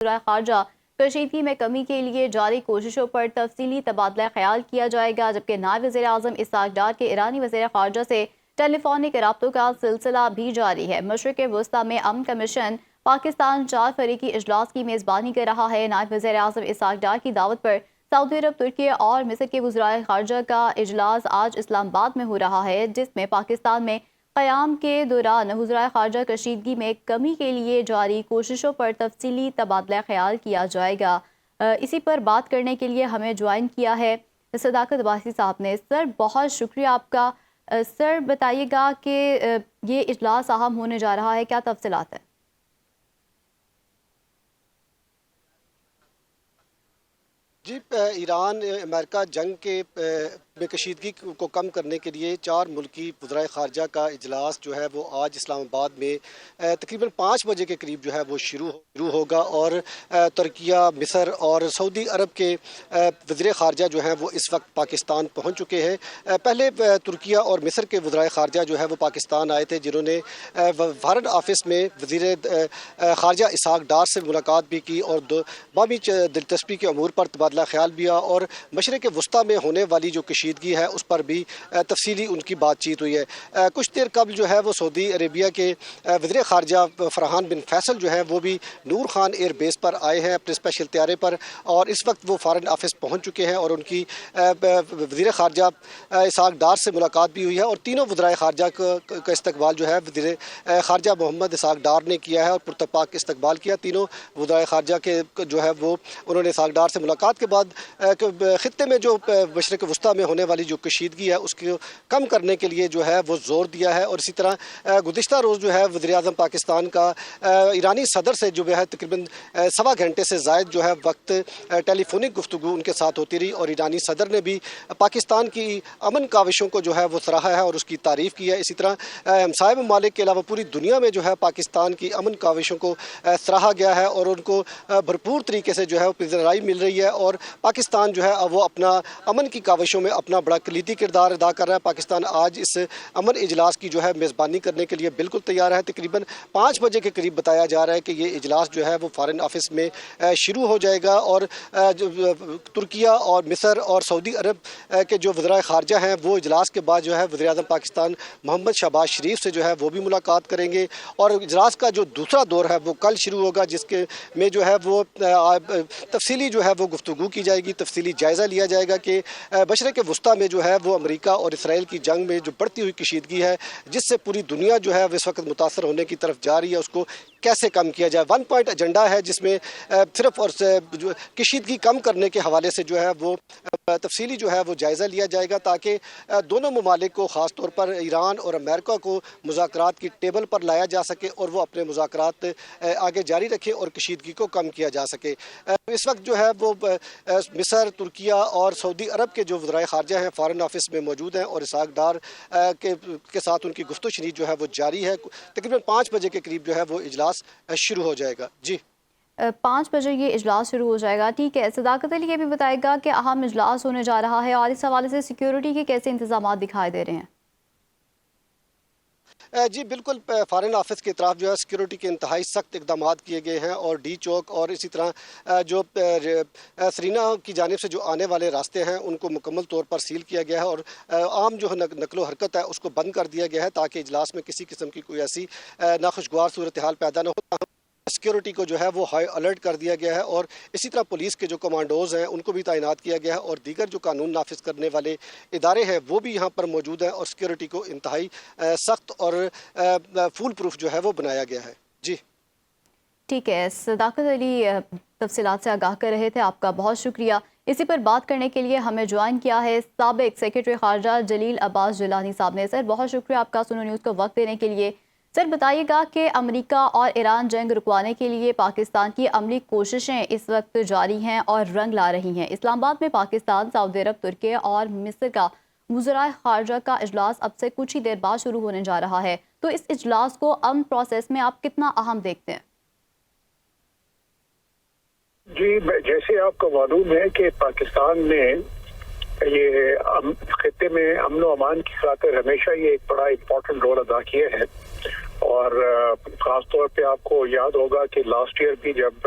وزرائے خارجہ کشیدگی میں کمی کے لیے جاری کوششوں پر تفصیلی تبادلہ خیال کیا جائے گا، جبکہ نائب وزیر اعظم اسحاق ڈار کے ایرانی وزیر خارجہ سے ٹیلی فونک رابطوں کا سلسلہ بھی جاری ہے۔ مشرق وسطیٰ میں امن کمیشن پاکستان 4 فریقی اجلاس کی میزبانی کر رہا ہے۔ نائب وزیر اعظم اسحاق ڈار کی دعوت پر سعودی عرب، ترکی اور مصر کے وزرائے خارجہ کا اجلاس آج اسلام آباد میں ہو رہا ہے، جس میں پاکستان میں قیام کے دوران وزرائے خارجہ کشیدگی میں کمی کے لیے جاری کوششوں پر تفصیلی تبادلہ خیال کیا جائے گا۔ اسی پر بات کرنے کے لیے ہمیں جوائن کیا ہے صداقت عباسی صاحب نے۔ سر، بہت شکریہ آپ کا۔ سر بتائیے گا کہ یہ اجلاس اہم ہونے جا رہا ہے، کیا تفصیلات ہیں؟ جی، ایران امریکہ جنگ کے میں کشیدگی کو کم کرنے کے لیے 4 ملکی وزرائے خارجہ کا اجلاس جو ہے وہ آج اسلام آباد میں تقریباً 5 بجے کے قریب جو ہے وہ شروع ہوگا، اور ترکیہ، مصر اور سعودی عرب کے وزیر خارجہ جو ہیں وہ اس وقت پاکستان پہنچ چکے ہیں۔ پہلے ترکیہ اور مصر کے وزرائے خارجہ جو ہے وہ پاکستان آئے تھے، جنہوں نے فارن آفس میں وزیر خارجہ اسحاق ڈار سے ملاقات بھی کی اور بامی دلچسپی کے امور پر تبادلہ خیال بھی، اور مشرق وسطیٰ میں ہونے والی جو کشیدگی ہے اس پر بھی تفصیلی ان کی بات چیت ہوئی ہے۔ کچھ دیر قبل جو ہے وہ سعودی عربیہ کے وزیر خارجہ فرحان بن فیصل جو ہیں وہ بھی نور خان ایئر بیس پر آئے ہیں اپنے اسپیشل طیارے پر، اور اس وقت وہ فارن آفس پہنچ چکے ہیں، اور ان کی وزیر خارجہ اسحاق ڈار سے ملاقات بھی ہوئی ہے، اور تینوں وزرائے خارجہ کا استقبال جو ہے وزیر خارجہ محمد اسحاق ڈار نے کیا ہے اور پرتپاک استقبال کیا۔ تینوں وزرائے خارجہ کے جو ہے وہ انہوں نے اسحاق ڈار سے ملاقات کے بعد خطے میں جو مشرق وسطیٰ میں ہونے والی جو کشیدگی ہے اس کو کم کرنے کے لیے جو ہے وہ زور دیا ہے، اور اسی طرح گزشتہ روز جو ہے وزیر اعظم پاکستان کا ایرانی صدر سے جو ہے تقریباً 1.25 گھنٹے سے زائد جو ہے وقت ٹیلی فونک گفتگو ان کے ساتھ ہوتی رہی، اور ایرانی صدر نے بھی پاکستان کی امن کاوشوں کو جو ہے وہ سراہا ہے اور اس کی تعریف کی ہے۔ اسی طرح ہمسائے ممالک کے علاوہ پوری دنیا میں جو ہے پاکستان کی امن کاوشوں کو سراہا گیا ہے، اور ان کو بھرپور طریقے سے جو ہے پذیرائی مل رہی ہے، اور پاکستان جو ہے وہ اپنا امن کی کاوشوں میں اپنا بڑا کلیدی کردار ادا کر رہا ہے۔ پاکستان آج اس امن اجلاس کی جو ہے میزبانی کرنے کے لیے بالکل تیار ہے۔ تقریباً 5 بجے کے قریب بتایا جا رہا ہے کہ یہ اجلاس جو ہے وہ فارن آفس میں شروع ہو جائے گا، اور ترکیہ اور مصر اور سعودی عرب کے جو وزرائے خارجہ ہیں وہ اجلاس کے بعد جو ہے وزیر اعظم پاکستان محمد شہباز شریف سے جو ہے وہ بھی ملاقات کریں گے، اور اجلاس کا جو دوسرا دور ہے وہ کل شروع ہوگا، جس کے میں جو ہے وہ تفصیلی جو ہے وہ گفتگو کی جائے گی، تفصیلی جائزہ لیا جائے گا کہ مشرق وسطیٰ میں جو ہے وہ امریکہ اور اسرائیل کی جنگ میں جو بڑھتی ہوئی کشیدگی ہے جس سے پوری دنیا جو ہے اس وقت متاثر ہونے کی طرف جا رہی ہے، اس کو کیسے کم کیا جائے۔ 1 پوائنٹ ایجنڈا ہے جس میں صرف اور کشیدگی کم کرنے کے حوالے سے جو ہے وہ تفصیلی جو ہے وہ جائزہ لیا جائے گا، تاکہ دونوں ممالک کو، خاص طور پر ایران اور امریکہ کو، مذاکرات کی ٹیبل پر لایا جا سکے اور وہ اپنے مذاکرات آگے جاری رکھیں اور کشیدگی کو کم کیا جا سکے۔ اس وقت جو ہے وہ مصر، ترکیہ اور سعودی عرب کے جو وزرائے خارجہ ہیں فارن آفس میں موجود ہیں، اور اسحاق ڈار کے ساتھ ان کی گفت و شنید جو ہے وہ جاری ہے۔ تقریباً 5 بجے کے قریب جو ہے وہ اجلاس شروع ہو جائے گا۔ جی، 5 بجے یہ اجلاس شروع ہو جائے گا، ٹھیک ہے۔ صداقت علی یہ بھی بتائے گا کہ اہم اجلاس ہونے جا رہا ہے، اور اس حوالے سے سیکیورٹی کے کیسے انتظامات دکھائی دے رہے ہیں؟ جی بالکل، فارن آفس کی طرف جو ہے سیکیورٹی کے انتہائی سخت اقدامات کیے گئے ہیں، اور ڈی چوک اور اسی طرح جو سرینا کی جانب سے جو آنے والے راستے ہیں ان کو مکمل طور پر سیل کیا گیا ہے، اور عام جو نقل و حرکت ہے اس کو بند کر دیا گیا ہے، تاکہ اجلاس میں کسی قسم کی کوئی ایسی ناخوشگوار صورتحال پیدا نہ ہو۔ سیکیورٹی کو جو ہے وہ ہائی الرٹ کر دیا گیا ہے، اور اسی طرح پولیس کے جو کمانڈوز ہیں ان کو بھی تعینات کیا گیا ہے، اور دیگر جو قانون نافذ کرنے والے ادارے ہیں وہ بھی یہاں پر موجود ہیں، اور سیکیورٹی کو انتہائی سخت اور فول پروف جو ہے وہ بنایا گیا ہے۔ جی ٹھیک ہے، صداقت علی تفصیلات سے آگاہ کر رہے تھے، آپ کا بہت شکریہ۔ اسی پر بات کرنے کے لیے ہمیں جوائن کیا ہے سابق سیکرٹری خارجہ جلیل عباس جیلانی صاحب نے۔ سر، بہت شکریہ آپ کا سنو نیوز کو وقت دینے کے لیے۔ سر بتائیے گا کہ امریکہ اور ایران جنگ رکوانے کے لیے پاکستان کی عملی کوششیں اس وقت جاری ہیں اور رنگ لا رہی ہیں۔ اسلام آباد میں پاکستان، سعودی عرب، ترکی اور مصر کا وزرائے خارجہ کا اجلاس اب سے کچھ ہی دیر بعد شروع ہونے جا رہا ہے، تو اس اجلاس کو امن پروسیس میں آپ کتنا اہم دیکھتے ہیں؟ جی، جیسے آپ کو معلوم ہے کہ پاکستان نے یہ خطے میں امن و امان کی خاطر ہمیشہ یہ ایک بڑا امپورٹنٹ رول ادا کیا ہے، اور خاص طور پہ آپ کو یاد ہوگا کہ لاسٹ ایئر بھی جب